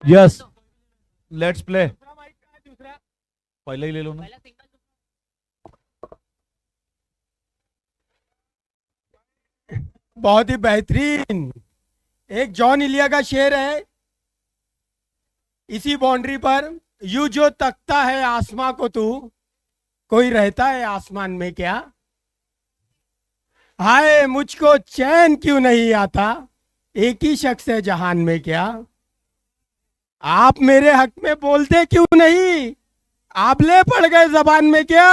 Yes, let's play. पहले ही ले लो ना। बहुत ही बेहतरीन। एक जॉन इलिया का शेर है इसी बाउंड्री पर, यू जो तकता है आसमां को तू, कोई रहता है आसमान में क्या? हाय मुझको चैन क्यों नहीं आता, एक ही शख्स है जहान में क्या? आप मेरे हक में बोलते क्यों नहीं, आबले पड़ गए जबान में क्या?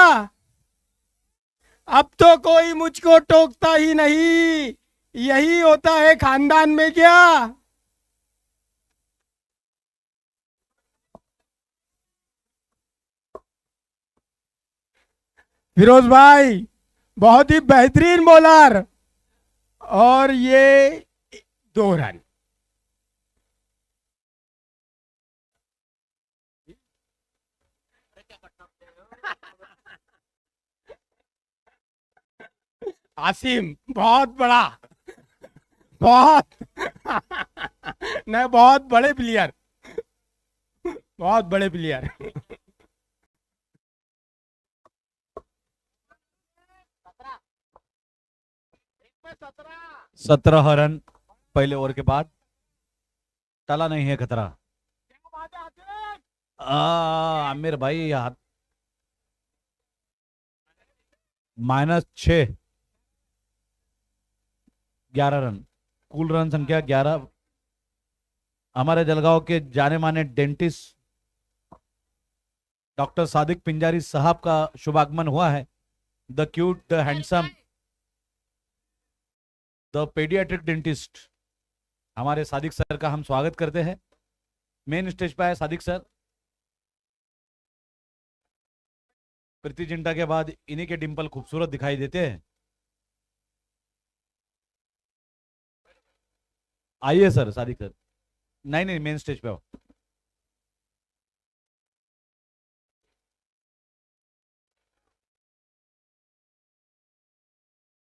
अब तो कोई मुझको टोकता ही नहीं, यही होता है खानदान में क्या? फिरोज भाई बहुत ही बेहतरीन बॉलर, और ये 2 रन। आसिम बहुत बड़ा, बहुत नहीं, बहुत बड़े प्लेयर, बहुत बड़े प्लेयर। 17 रन पहले ओवर के बाद, टला नहीं है खतरा। आमिर भाई हाथ, -6, 11 रन, कुल रन संख्या 11। हमारे जलगांव के जाने माने डेंटिस्ट डॉक्टर सादिक पिंजारी साहब का शुभागमन हुआ है। The cute, the handsome, the paediatric dentist, हमारे सादिक सर का हम स्वागत करते हैं। मेन स्टेज पर है सादिक सर। प्रीति जिंटा के बाद इन्हीं के डिंपल खूबसूरत दिखाई देते हैं। आइए सर, सादिक सर। नहीं नहीं, मेन स्टेज पे हो।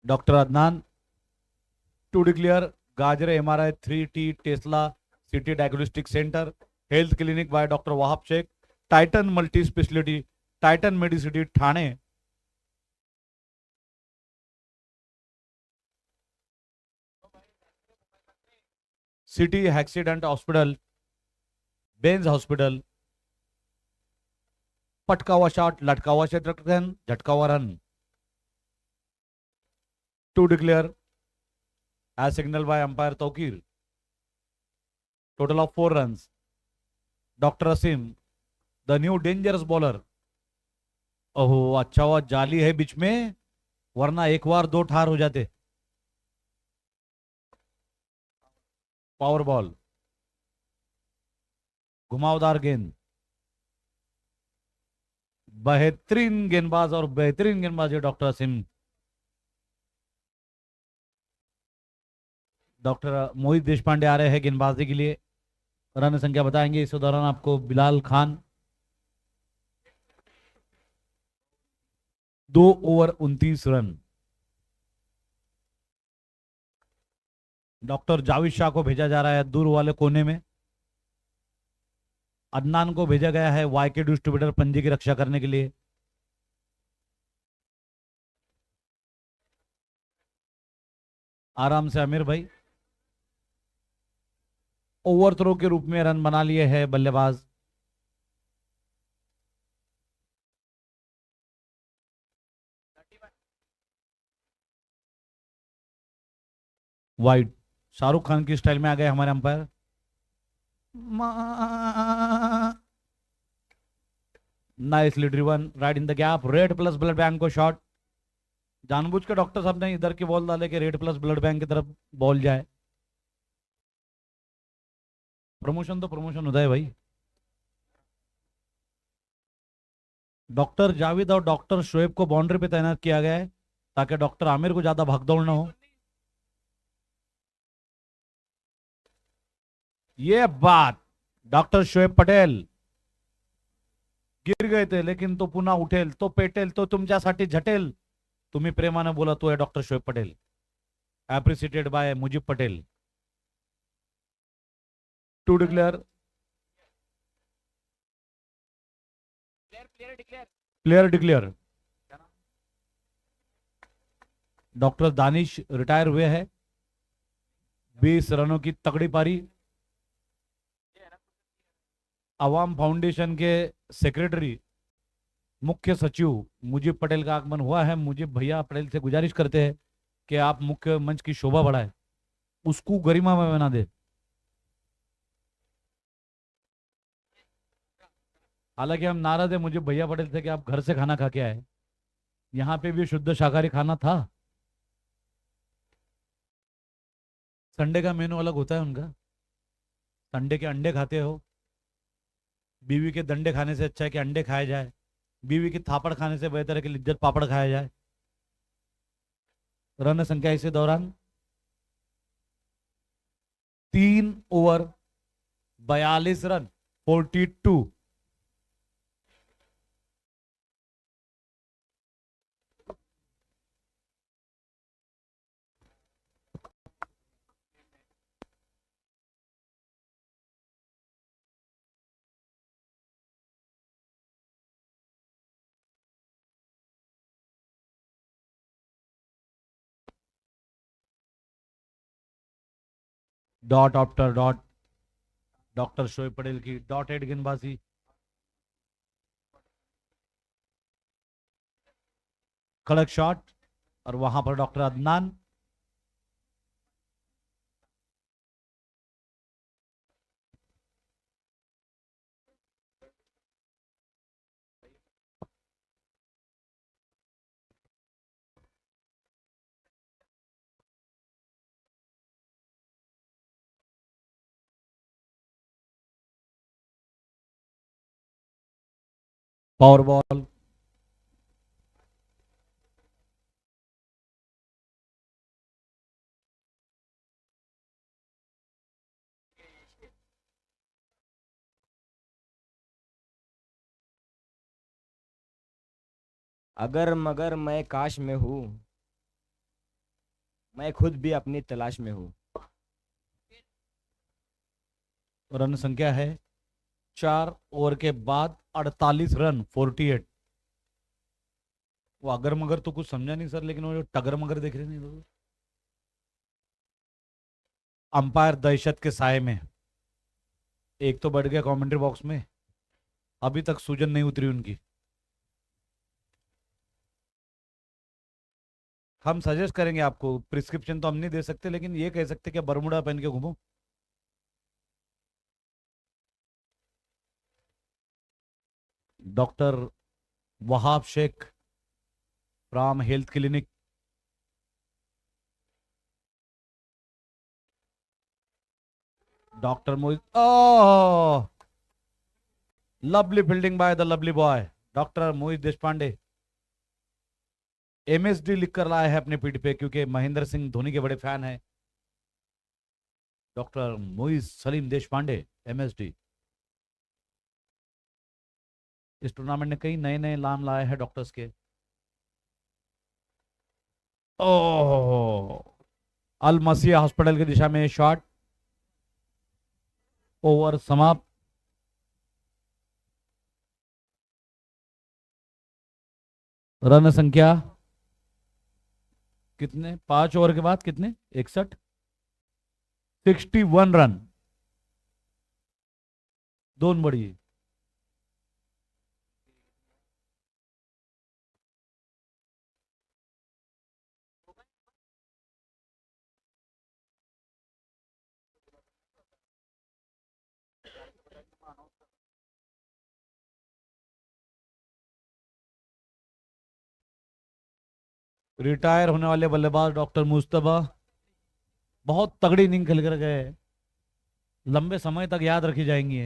Doctor Adnan to declare Gajre MRI 3T Tesla city diagnostic centre health clinic by doctor Wahab Shaikh, Titan multi speciality, Titan medicity Thane, city accident hospital, Benz hospital, पटकावा शॉट, लटकावा रन, झटकावा run. To declare as signaled by umpire Tawqir. Total of 4 runs. Dr. Asim, the new dangerous bowler. ओहो, अच्छा हुआ जाली है बीच में, वरना एक बार 2 ठार हो जाते। पावर बॉल, घुमावदार गेंद, बेहतरीन गेंदबाज और बेहतरीन गेंदबाज है डॉक्टर असीम। डॉक्टर मोहित देशपांडे आ रहे हैं गेंदबाजी के लिए। रन संख्या बताएंगे इस दौरान आपको Bilal Khan. 2 over 29 run. Doctor Javed Shah को भेजा जा रहा है दूर वाले कोने में। अदनान को भेजा गया है वाईके डिस्ट्रीब्यूटर पंजे की रक्षा करने के लिए। आराम से आमिर भाई। ओवर थ्रो के रूप में रन बना लिए हैं बल्लेबाज। वाइड, शाहरुख खान की स्टाइल में आ गए हमारे umpire. Nicely driven, right in the gap, red plus blood bank को शॉट। जानबूझ के डॉक्टर साहब ने इधर की बॉल डाले कि रेड प्लस ब्लड बैंक की तरफ बॉल जाए। प्रमोशन तो प्रमोशन होता है भाई। डॉक्टर जावेद और डॉक्टर शोएब को बाउंड्री पे तैनात किया गया है ताकि डॉक्टर आमिर को ज्यादा भागदौड़ ना हो। ये बात, डॉक्टर शोएब पटेल गिर गए थे लेकिन तो पुन्हा उठेल, तो पेटेल, तो तुमच्यासाठी झटेल, तुम्ही प्रेमाने बोला तो है doctor Shoaib Patel. Appreciated by Mujeeb Patel. To declare player declare. Doctor Danish retire हुए हैं। 20 रनों की तगड़ी पारी। अवाम फाउंडेशन के सेक्रेटरी मुख्य सचिव मुजीब पटेल का आगमन हुआ है। मुजीब भैया पटेल से गुजारिश करते हैं कि आप मुख्य मंच की शोभा बढ़ाए, उसको गरिमा में बना दे। हालांकि हम नाराज है मुझे भैया पटेल से कि आप घर से खाना खा के आए, यहाँ पे भी शुद्ध शाकाहारी खाना था। संडे का मेनू अलग होता है उनका। संडे के अंडे खाते हो। बीवी के दंडे खाने से अच्छा है कि अंडे खाए जाए। बीवी की थापड़ खाने से बेहतर है कि लिज्जत पापड़ खाया जाए। रन संख्या इसी दौरान 3 over 42 run 42। Dot after dot doctor Shoaib Patel की डॉट एड गेंदबाजी। कड़क शॉट और वहां पर डॉक्टर अदनान। Power ball. अगर मगर मैं काश में हूँ, मैं खुद भी अपनी तलाश में हूँ। रन संख्या है 4 ओवर के बाद 48 रन 48। वो अगर मगर तो कुछ समझा नहीं सर, लेकिन वो जो टगर मगर देख रहे नहीं तो। अंपायर दहशत के साए में। एक तो बैठ गया कमेंट्री बॉक्स में, अभी तक सूजन नहीं उतरी उनकी। हम सजेस्ट करेंगे आपको, प्रिस्क्रिप्शन तो हम नहीं दे सकते, लेकिन ये कह सकते कि बरमुडा पहन के घूमो। Doctor Wahab Shaikh from health clinic. Doctor Mohit, oh lovely fielding by the lovely boy doctor Mohit Deshpande. MSD लिख कर लाए हैं अपने पीठ पे, क्योंकि महेंद्र सिंह धोनी के बड़े फैन हैं। डॉक्टर मोहित सलीम देशपांडे एमएसडी। इस टूर्नामेंट ने कई नए नए नाम लाए हैं डॉक्टर्स के। ओह अल मसीह हॉस्पिटल की दिशा में शॉट। ओवर समाप्त। रन संख्या कितने? 5 ओवर के बाद कितने? 61। 61 रन। दोनों बड़ी। रिटायर होने वाले बल्लेबाज डॉक्टर मुस्तफा बहुत तगड़ी इनिंग खेल कर गए, लंबे समय तक याद रखी जाएंगी।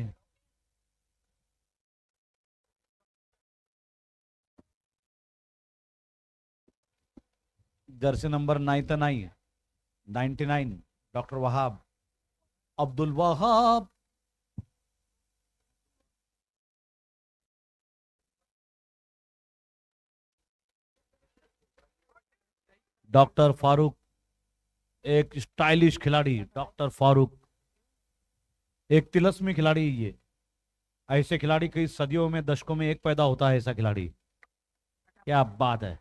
Jersey number 99 doctor Wahab Abdul Wahab. Doctor Farooq एक स्टाइलिश खिलाड़ी। डॉक्टर फारूक एक तिलस्मी खिलाड़ी। ये ऐसे खिलाड़ी कई सदियों में, दशकों में एक पैदा होता है ऐसा खिलाड़ी। क्या बात है।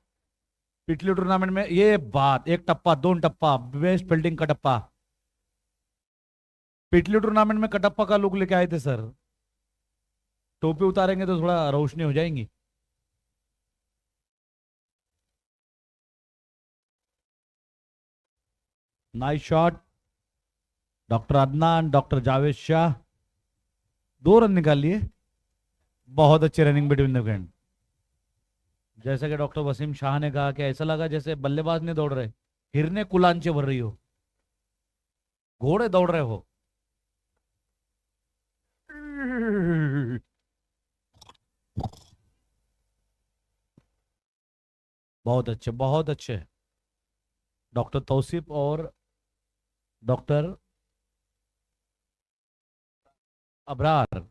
पिछले टूर्नामेंट में ये बात, एक टप्पा, दो टप्पा, बेस्ट फील्डिंग का टप्पा। पिछले टूर्नामेंट में कटप्पा का लुक लेके आए थे सर। टोपी उतारेंगे तो थोड़ा रोशनी हो जाएंगी। Nice shot doctor Adnan, doctor Javed Shah. 2 run निकाल लिए। बहुत अच्छी रनिंग बिटवीन द विकेट। जैसा कि डॉक्टर वसीम शाह ने कहा कि ऐसा लगा जैसे बल्लेबाज नहीं दौड़ रहे, हिरने कुलांचे भर रही हो, घोड़े दौड़ रहे हो। बहुत अच्छे, बहुत अच्छे। डॉक्टर तौसीफ और डॉक्टर अबरार।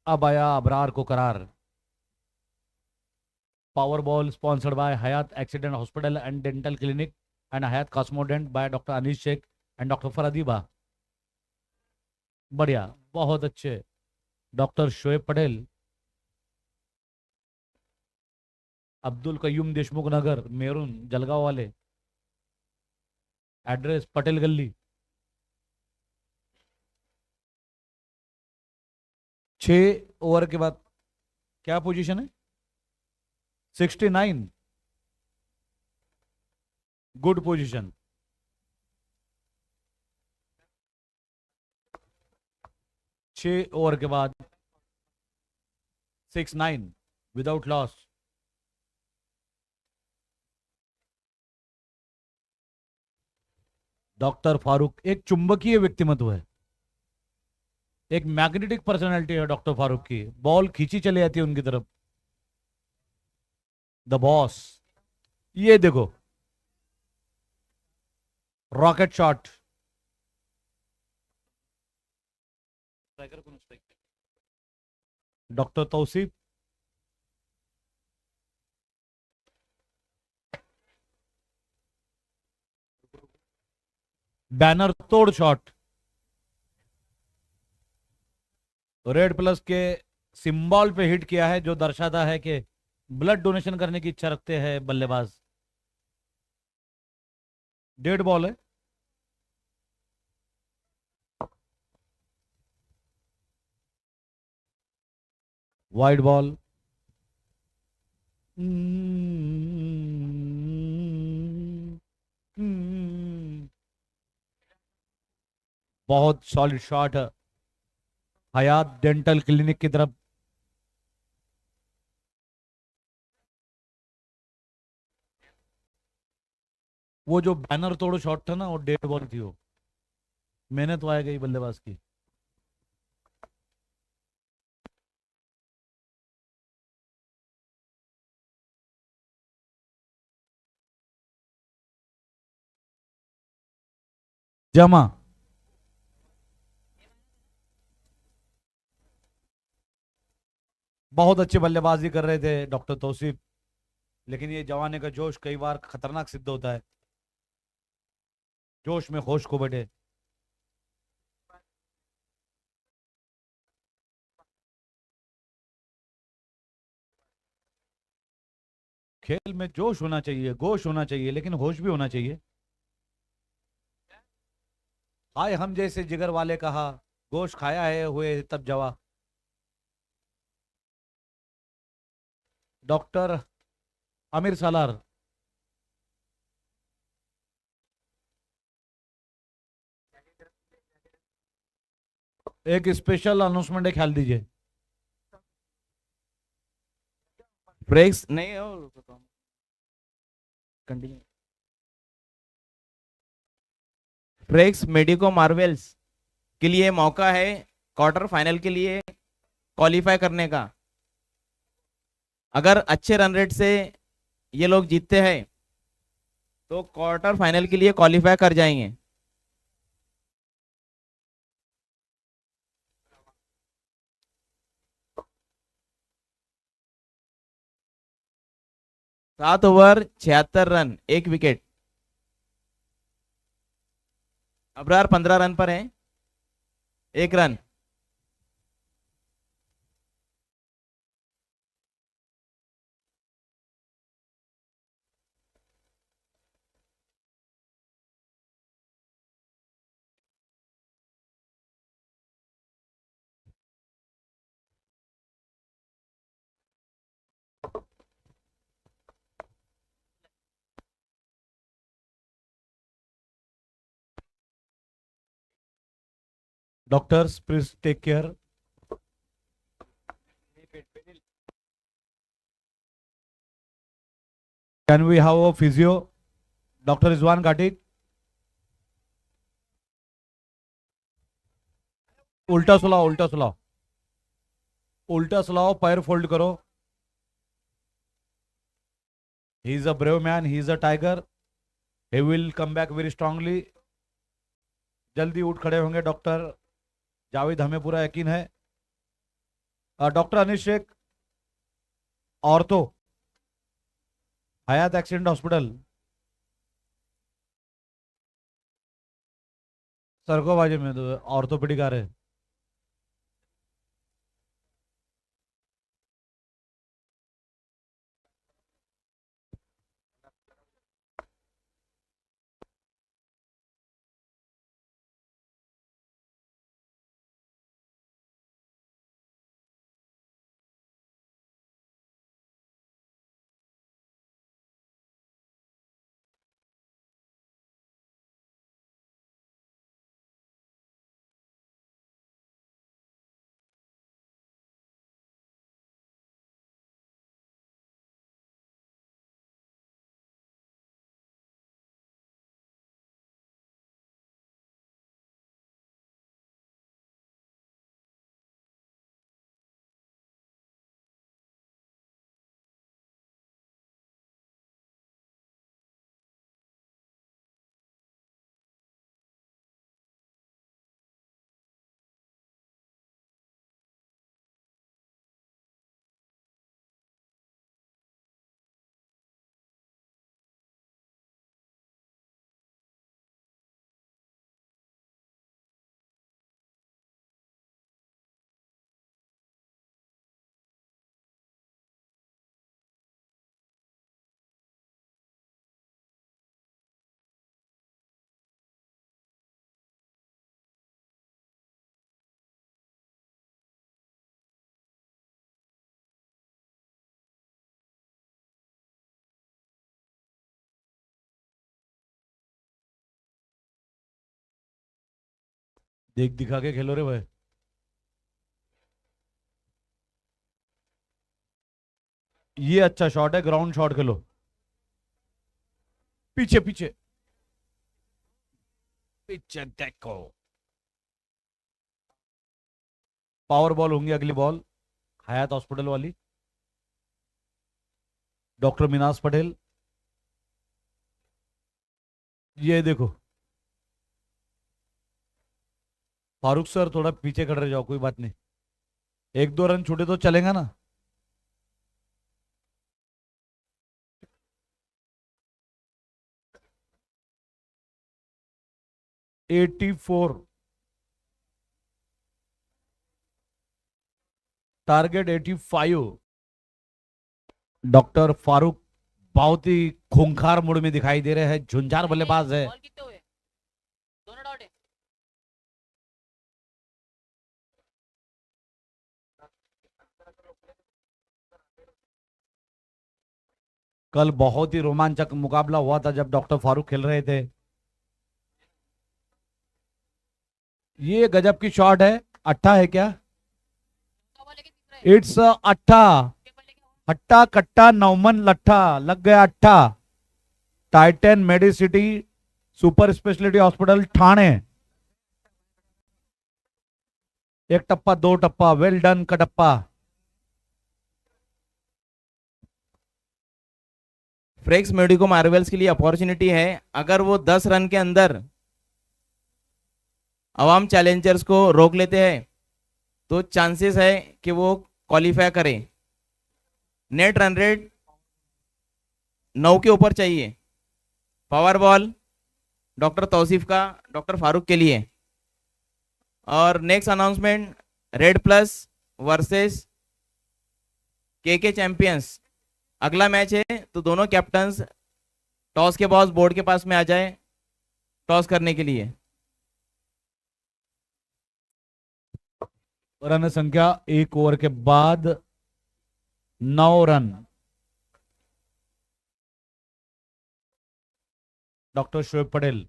अब आया अबरार को करार। Power ball sponsored by Hayat accident hospital and dental clinic and Hayat Cosmodent by doctor Anees Shaikh and doctor Fardiba. बढ़िया, बहुत अच्छे। डॉक्टर शोएब पटेल, अब्दुल कयूम देशमुख नगर, मेरून, जलगांव वाले। एड्रेस पटेल गली। 6 ओवर के बाद क्या पोजीशन है? 69। Good position. छह ओवर के बाद 69 विदाउट लॉस। डॉक्टर फारूक एक चुंबकीय व्यक्तिमत्व है, एक मैग्नेटिक पर्सनालिटी है डॉक्टर फारूक की। बॉल खींची चली जाती है उनकी तरफ। The boss. ये देखो, rocket shot. Doctor Tauseef, banner तोड़ शॉट। रेड प्लस के सिंबल पे हिट किया है, जो दर्शाता है कि ब्लड डोनेशन करने की इच्छा रखते हैं बल्लेबाज। डेड बॉल है। Wide ball. बहुत सॉलिड शॉट है हयात डेंटल क्लिनिक की तरफ। वो जो बैनर तोड़ो शॉट था ना, वो डेड बॉल थी। वो मेहनत वाया गई बल्लेबाज की। जमा। बहुत अच्छी बल्लेबाजी कर रहे थे डॉक्टर तौसीफ, लेकिन ये जवानी का जोश कई बार खतरनाक सिद्ध होता है। जोश में होश को बैठे। खेल में जोश होना चाहिए, गोश होना चाहिए, लेकिन होश भी होना चाहिए। हाय हम जैसे जिगर वाले कहा, गोश खाया है हुए तब जवा। डॉक्टर आमिर सालार। एक स्पेशल अनाउंसमेंट है, ख्याल दीजिए। ब्रेक्स नहीं और कंटिन्यू। ब्रेक्स मेडिको मार्वेल्स के लिए मौका है क्वार्टर फाइनल के लिए क्वालिफाई करने का। अगर अच्छे रन रेट से ये लोग जीतते हैं तो क्वार्टर फाइनल के लिए क्वालिफाई कर जाएंगे। सात over 76 run, 1 wicket. Abrar 15 run पर है, 1 run. Doctors, please take care. Can we have a physio? Dr. Rizwan Ghatik. उल्टा सुलाओ, उल्टा सुलाओ, उल्टा सुलाओ, पैर फोल्ड करो. He is a brave man, he is a tiger. He will come back very strongly. जल्दी उठ खड़े होंगे डॉक्टर जावेद, हमें पूरा यकीन है. डॉक्टर अनिश शेख, ऑर्थो, हयात एक्सीडेंट हॉस्पिटल. सर को बाजू में ऑर्थोपेडिक आ रहे. देख दिखा के खेलो रे भाई. ये अच्छा शॉट है, ग्राउंड शॉट खेलो. पीछे पीछे पीछे देखो. पावर बॉल होंगी अगली बॉल, हयात हॉस्पिटल वाली. डॉक्टर मिनास पटेल. ये देखो फारूक सर, थोड़ा पीछे खड़े जाओ, कोई बात नहीं. एक दो रन छूटे तो चलेगा ना. Eighty 84, target 85. डॉक्टर फारूक बहुत ही खूंखार मूड में दिखाई दे रहे हैं, झुंझार बल्लेबाज है. बॉल कितने हुए? दोनों डॉट है. कल बहुत ही रोमांचक मुकाबला हुआ था जब डॉक्टर फारूक खेल रहे थे. ये गजब की शॉट है. अट्ठा है क्या? बॉल लेके तीसरा है. इट्स अट्ठा. पेपर लेके आओ. हट्टा कट्टा नौमन लट्ठा, लग गया अट्ठा. Titan medicity super speciality hospital Thane. एक टप्पा, दो टप्पा, वेल डन कटप्पा. फ्रेक्स मेडिको मार्वेल्स के लिए अपॉर्चुनिटी है. अगर वो 10 रन के अंदर अवाम चैलेंजर्स को रोक लेते हैं तो चांसेस है कि वो क्वालिफाई करें. नेट रन रेट 9 के ऊपर चाहिए. पावर बॉल डॉक्टर तौसीफ का डॉक्टर फारूक के लिए. और next announcement, red plus versus के चैंपियंस. अगला मैच है तो दोनों कैप्टन्स टॉस के बॉस बोर्ड के पास में आ जाए टॉस करने के लिए. रन संख्या एक ओवर के बाद 9 रन. डॉक्टर शोएब पटेल.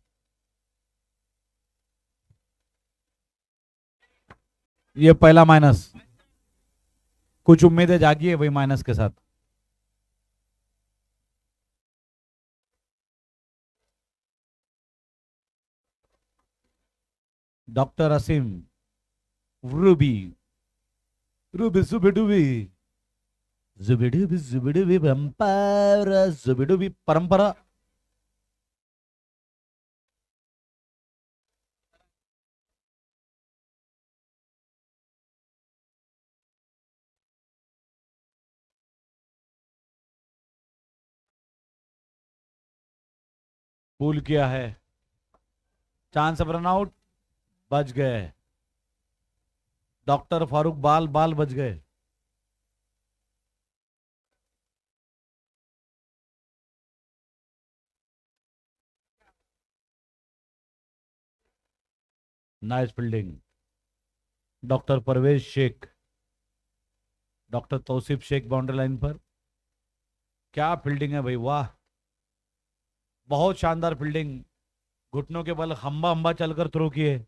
ये पहला माइनस, कुछ उम्मीदें जागी है भाई माइनस के साथ। डॉक्टर असीम, रूबी, रूबी जुबिडुबी, जुबिडुबी जुबिडुबी परंपरा, जुबिडुबी परंपरा। पुल किया है, चांस ऑफ रन आउट, बच गए। डॉक्टर फारूक बाल बाल बच गए। Nice fielding, doctor Parvez Shaikh, doctor Tauseef Shaikh boundary line पर। क्या फील्डिंग है भाई, वाह, बहुत शानदार फील्डिंग। घुटनों के बल हम्बा हम्बा चलकर थ्रो किए।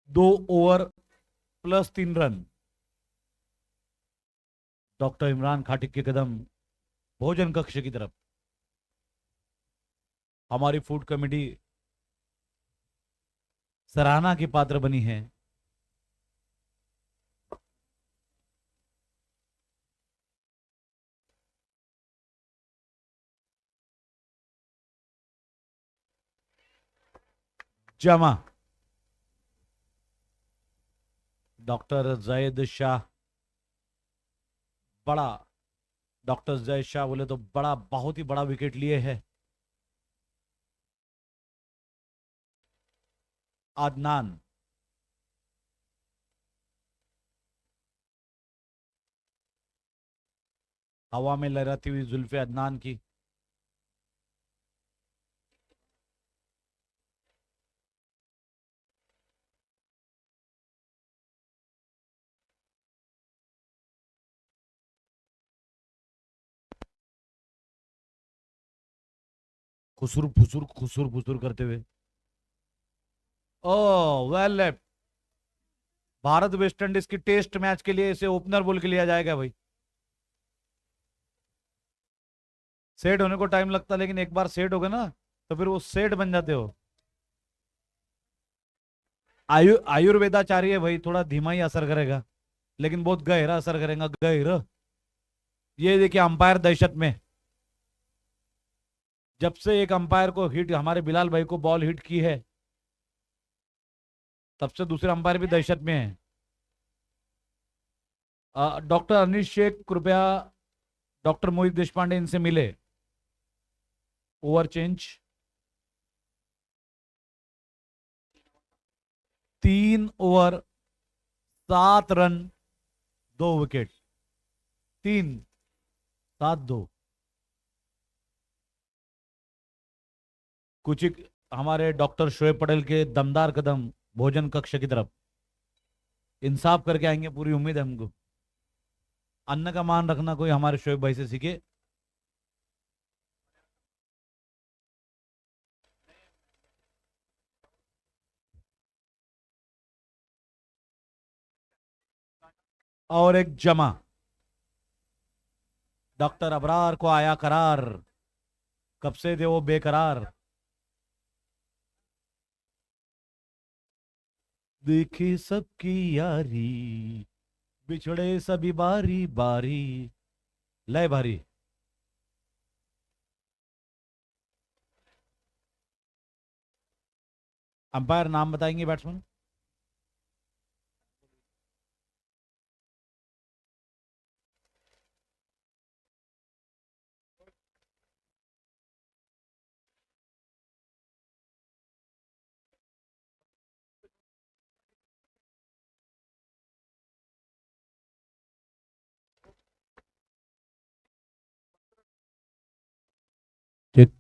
दो over plus 3 run. Doctor Imran Khatik के कदम भोजन कक्ष की तरफ। हमारी फूड कमेटी सराहना की पात्र बनी है। जमा, डॉक्टर जैद शाह, बड़ा, डॉक्टर जैद शाह बोले तो बड़ा, बहुत ही बड़ा विकेट लिए है। आदनान, हवा में लहराती हुई जुल्फे अदनान की। खुसुर फुसुर करते हुए। Oh well left. Bharat West Indies की टेस्ट मैच के लिए इसे ओपनर बोल के लिया जाएगा भाई। सेट होने को टाइम लगता है, लेकिन एक बार सेट हो गए ना तो फिर वो सेट बन जाते हो। आयुर्वेदाचार्य है भाई, थोड़ा धीमा ही असर करेगा, लेकिन बहुत गहरा असर करेगा, गहरा। ये देखिए अंपायर दहशत में। जब से एक अंपायर को हिट, हमारे बिलाल भाई को बॉल हिट की है, तब से दूसरे अंपायर भी दहशत में है। डॉक्टर अनिश शेख कृपया डॉक्टर मोहित देशपांडे इनसे मिले। Over change, 3 over 7 run, 2 wicket, 3-7-2। कुछ हमारे डॉक्टर शोएब पटेल के दमदार कदम भोजन कक्ष की तरफ। इंसाफ करके आएंगे, पूरी उम्मीद है हमको। अन्न का मान रखना कोई हमारे शोएब भाई से सीखे। और एक जमा, डॉक्टर अबरार को आया करार, कब से थे वो बेकरार। देखी सबकी यारी, बिछड़े सभी बारी बारी। लय भारी। अंपायर नाम बताएंगे बैट्समैन। ठीक।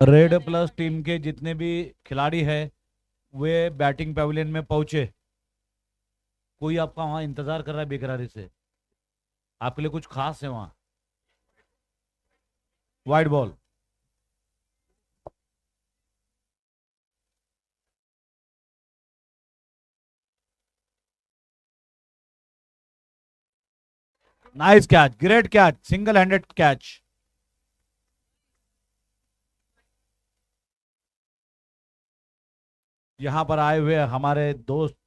रेड प्लस टीम के जितने भी खिलाड़ी हैं वे बैटिंग पैविलियन में पहुंचे। कोई आपका वहां इंतजार कर रहा है बेकरारी से, आपके लिए कुछ खास है वहां। Wide ball, nice catch, great catch, single handed catch. यहां पर आए हुए हमारे दोस्त,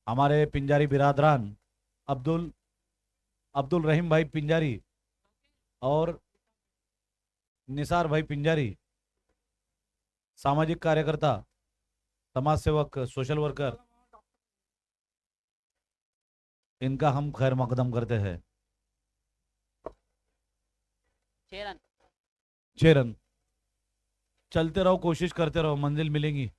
हमारे पिंजारी बिरादरान अब्दुल अब्दुल रहीम भाई पिंजारी और निसार भाई पिंजारी, सामाजिक कार्यकर्ता, समाज सेवक, सोशल वर्कर, इनका हम खैर मकदम करते हैं। 6 रन। 6 रन। चलते रहो, कोशिश करते रहो, मंजिल मिलेंगी।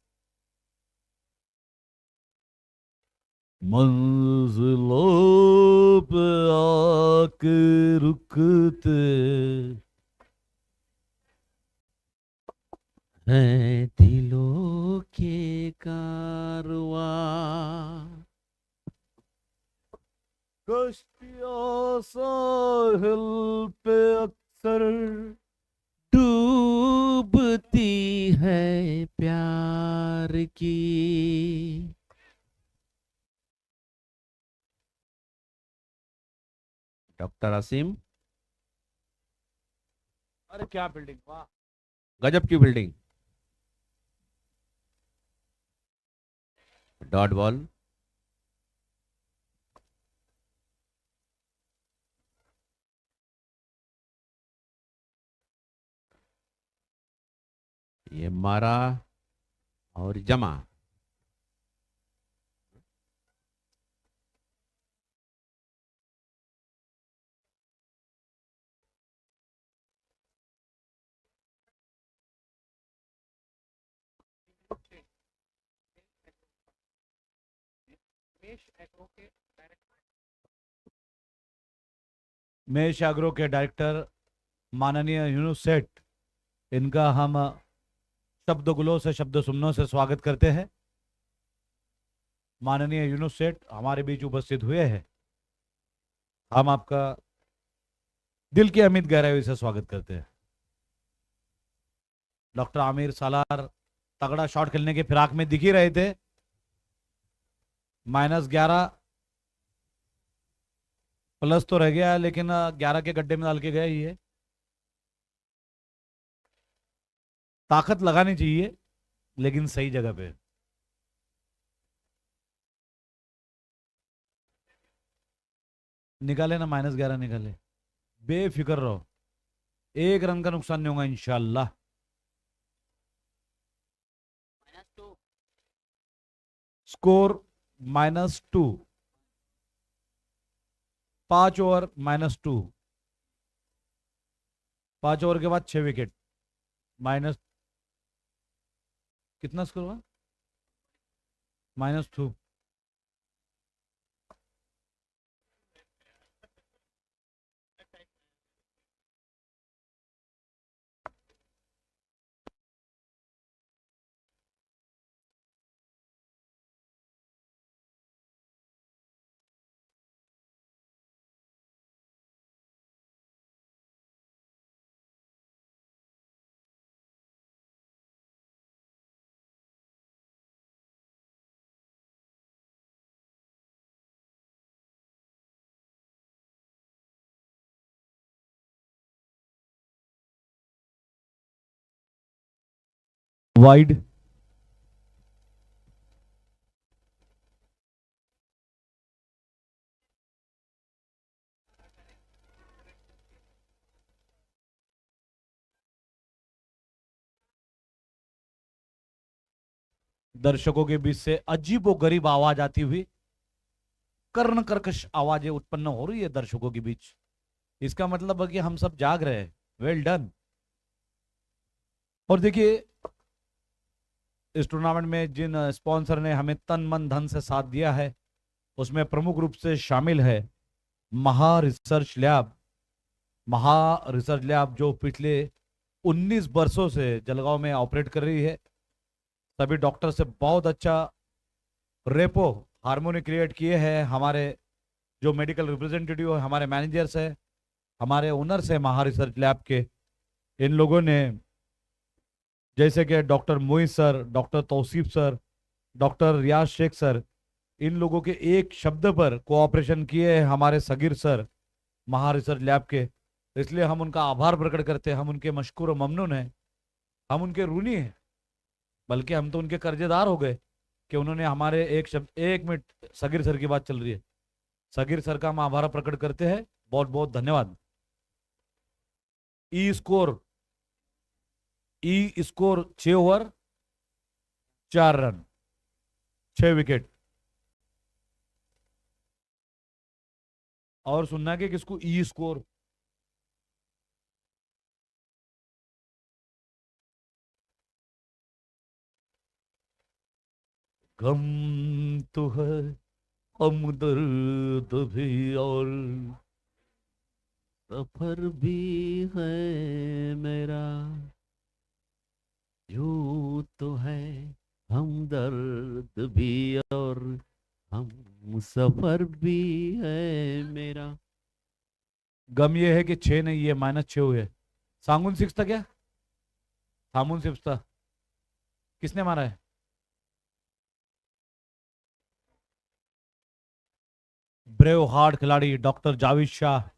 मंजिलों पे आके रुकते हैं दिलों के कारवां, कश्तियां साहिल पे अक्सर डूबती है प्यार की। डॉक्टर असीम, अरे क्या फील्डिंग, वाह। गजब की फील्डिंग। डॉट बॉल, ये मारा और जमा। मेष एग्रो के डायरेक्टर माननीय यूनुस सेठ, इनका हम शब्द गुलों से, शब्द सुमनों से स्वागत करते हैं। माननीय यूनुस सेठ हमारे बीच उपस्थित हुए हैं, हम आपका दिल की अमित गहराई से स्वागत करते हैं। डॉक्टर आमिर सालार तगड़ा शॉट खेलने के फिराक में दिख ही रहे थे। -11 प्लस तो रह गया, लेकिन 11 के गड्ढे में डाल के गए ही है। ताकत लगानी चाहिए लेकिन सही जगह पे। निकाले ना, -11 निकाले, बेफिक्र रहो, 1 रन का नुकसान नहीं होगा इंशाल्लाह। -2। स्कोर -2, 5 ओवर -2, 5 ओवर के बाद 6 विकेट, माइनस कितना स्कोर हुआ, -2। वाइड, दर्शकों के बीच से अजीबोगरीब आवाज आती हुई, कर्ण कर्कश आवाजें उत्पन्न हो रही है दर्शकों के बीच। इसका मतलब है कि हम सब जाग रहे हैं। Well done. और देखिए, इस टूर्नामेंट में जिन स्पॉन्सर ने हमें तन मन धन से साथ दिया है, उसमें प्रमुख रूप से शामिल है महा रिसर्च लैब। जो पिछले 19 वर्षों से जलगांव में ऑपरेट कर रही है। सभी डॉक्टर से बहुत अच्छा रेपो हार्मोनी क्रिएट किए हैं। हमारे जो मेडिकल रिप्रेजेंटेटिव है, हमारे मैनेजर्स है, हमारे ओनर्स है महा रिसर्च लैब के, इन लोगों ने जैसे कि doctor Moiz sir, doctor Tauseef sir, doctor Riyaz Shaikh sir, इन लोगों के एक शब्द पर कोऑपरेशन किए हैं हमारे Sagheer sir Maha research lab के। इसलिए हम उनका आभार प्रकट करते हैं, हम उनके मशकूर और ममनून हैं, हम उनके ऋणी हैं, बल्कि हम तो उनके कर्जेदार हो गए कि उन्होंने हमारे एक शब्द, 1 मिनट सगीर सर की बात चल रही है, सगीर सर का हम आभार प्रकट करते हैं। बहुत बहुत धन्यवाद। ई स्कोर 6 ओवर 4 रन 6 विकेट। और सुनना कि किसको ई स्कोर गम तो है हम दर्द भी और सफर भी है मेरा, यूं तो है हम दर्द भी और हम सफर भी है मेरा। गम ये है कि 6 नहीं, ये -6 हुए। सांगुन 6 था क्या? सामुन 6 था। किसने मारा है? ब्रेव हार्ट खिलाड़ी डॉक्टर जावेद शाह।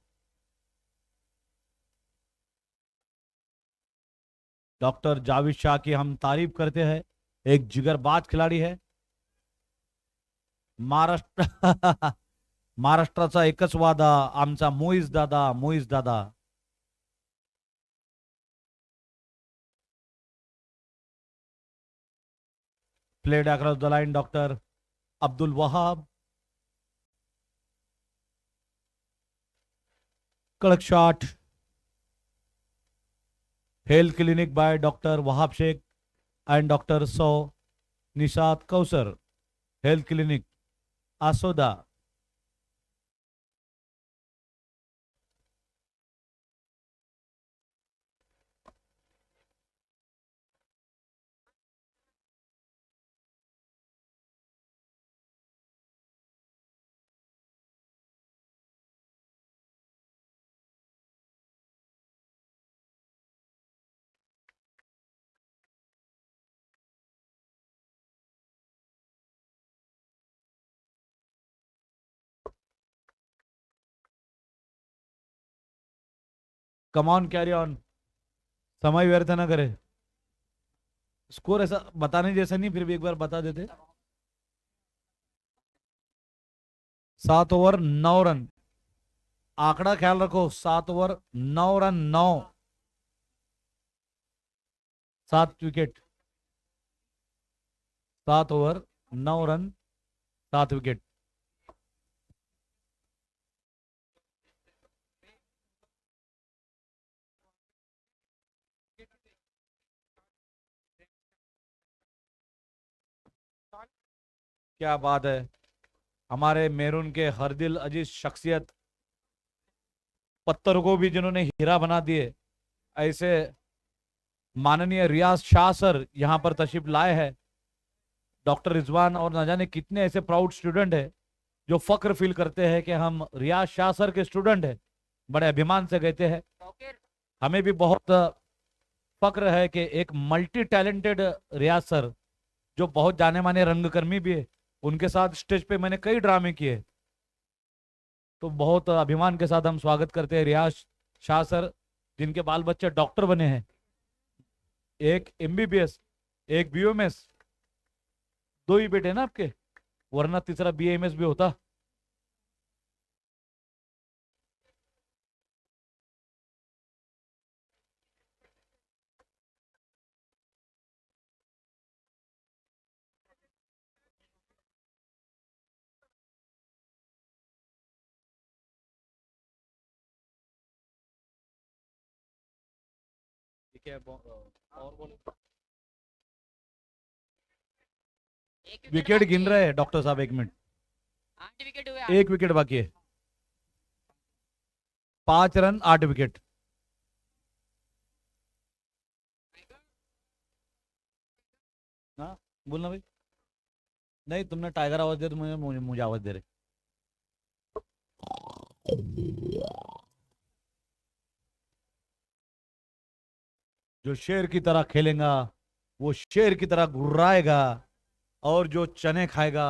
डॉक्टर जावेद शाह की हम तारीफ करते हैं, एक जिगरबाज खिलाड़ी है। महाराष्ट्र महाराष्ट्राचा एकच वादा आमचा मोईज दादा, मोईज दादा। Played across the line doctor Abdul Wahab. कड़क shot. Health clinic by doctor Wahab Shaikh and doctor सौ Nishat Kausar. Health clinic Asoda. Come on, carry on, समय व्यर्थ ना करे। स्कोर ऐसा बताने जैसा नहीं, फिर भी एक बार बता देते। 7 ओवर 9 रन। आंकड़ा ख्याल रखो, 7 over 9 run, 9 7 wicket. 7 over 9 run 7 wicket. क्या बात है। हमारे मेरून के हर दिल अजीज शख्सियत, पत्थर को भी जिन्होंने हीरा बना दिए, ऐसे माननीय रियाज शाह सर यहां पर तशरीफ लाए हैं। डॉक्टर रिजवान और न जाने कितने ऐसे प्राउड स्टूडेंट है जो फक्र फील करते हैं कि हम रियाज शाह सर के स्टूडेंट हैं, बड़े अभिमान से कहते हैं। हमें भी बहुत फक्र है कि एक मल्टी टैलेंटेड रियाज सर, जो बहुत जाने माने रंगकर्मी भी है, उनके साथ स्टेज पे मैंने कई ड्रामे किए, तो बहुत अभिमान के साथ हम स्वागत करते हैं रियाज शाह सर, जिनके बाल बच्चे डॉक्टर बने हैं। एक MBBS, एक BOMS, 2 ही बेटे ना आपके, वरना तीसरा BAMS भी होता। ठीक है, और बोलो। विकेट गिन रहे हैं डॉक्टर साहब, 1 मिनट। 8 विकेट हुए। 1 विकेट बाकी है। 5 रन 8 विकेट। बोलना भाई। नहीं, तुमने टाइगर आवाज दिया तो मुझे आवाज दे रहे। जो शेर की तरह खेलेगा वो शेर की तरह गुर्राएगा, और जो चने खाएगा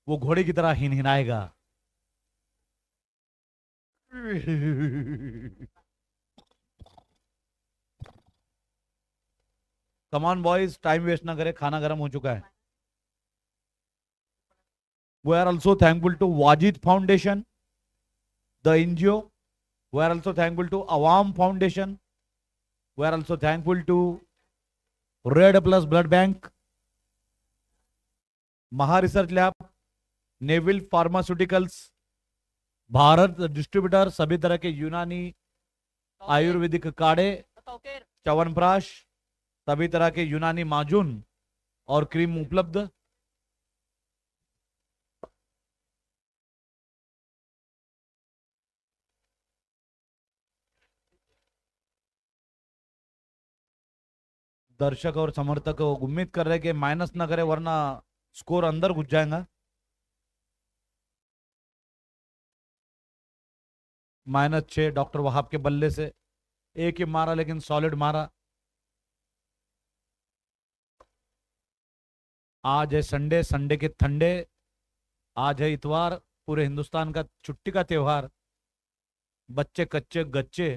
वो घोड़े की तरह हिनहिनाएगा। कमान बॉयज, टाइम वेस्ट ना करें, खाना गर्म हो चुका है। We are also thankful to Wajid Foundation, the NGO. We are also thankful to Awam Foundation. We are also thankful to Red Plus Blood Bank, Maha Research Lab, Neville Pharmaceuticals, Bharat distributor, सभी तरह के यूनानी आयुर्वेदिक काढ़े, च्यवनप्राश, सभी तरह के यूनानी माजून और क्रीम उपलब्ध। दर्शक और समर्थक उम्मीद कर रहे हैं कि माइनस ना करे, वरना स्कोर अंदर घुस जाएगा। -6 डॉक्टर वहाब के बल्ले से, एक ही मारा लेकिन सॉलिड मारा। आज है संडे, संडे के ठंडे, आज है इतवार, पूरे हिंदुस्तान का छुट्टी का त्योहार। बच्चे कच्चे गच्चे